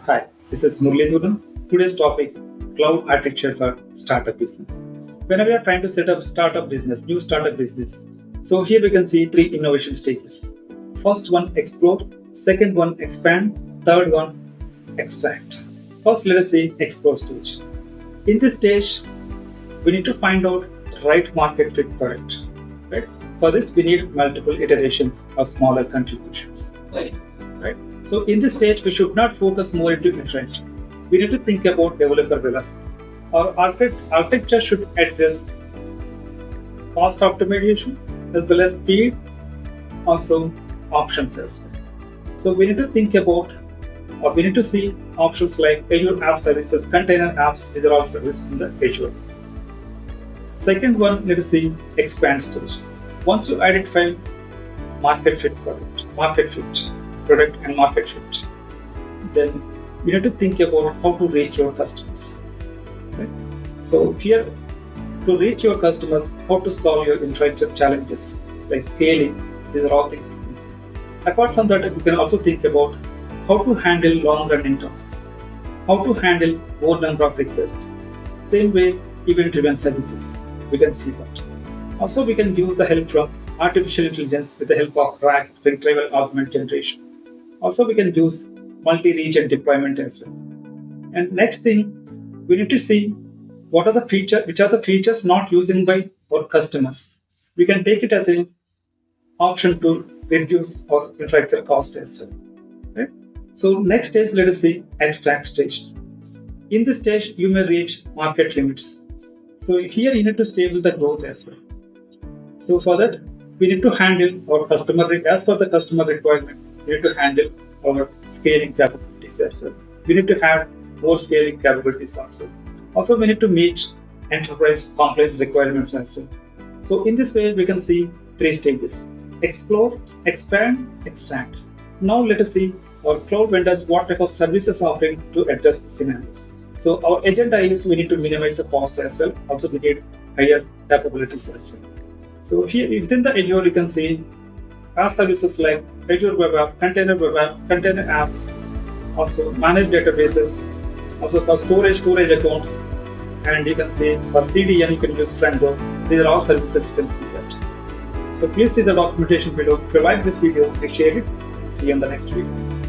Hi, this is Murli. Today's topic, cloud architecture for startup business. Whenever you are trying to set up new startup business, so here we can see three innovation stages. First one, explore. Second one, expand. Third one, extract. First, let us see explore stage. In this stage, we need to find out the right market fit product. Right? For this, we need multiple iterations or smaller contributions. Right? So in this stage, we should not focus more into iteration. We need to think about developer velocity. Our architecture should address cost optimization as well as speed, also options as well. So we need to think about, or we need to see options like Azure App Services, container apps. These are all services in the Azure. Second one, let us see expand stage. Once you identify market fit, then you need to think about how to reach your customers. Right? So here, to reach your customers, how to solve your infrastructure challenges like scaling. These are all things you can see. Apart from that, you can also think about how to handle long-running tasks, how to handle more number of requests. Same way, event-driven services. We can see that. Also, we can use the help from artificial intelligence with the help of RAG, retrieval augment generation. Also, we can use multi-region deployment as well. And next thing, we need to see which are the features not used by our customers. We can take it as an option to reduce our infrastructure cost as well. Right? So next stage, let us see extract stage. In this stage, you may reach market limits. So here you need to stable the growth as well. So for that, we need to handle our customer as per the customer requirement. We need to handle our scaling capabilities as well. We need to have more scaling capabilities also. Also, we need to meet enterprise complex requirements as well. So in this way, we can see three stages: explore, expand, extract. Now let us see our cloud vendors what type of services offering to address the scenarios. So our agenda is we need to minimize the cost as well. Also, we need higher capabilities as well. So here within the Azure, you can see our services like Azure Web App, container apps, also managed databases, also for storage accounts, and you can see for CDN you can use framework. These are all services you can see that. So please see the documentation below. If you like this video, please share it. See you in the next video.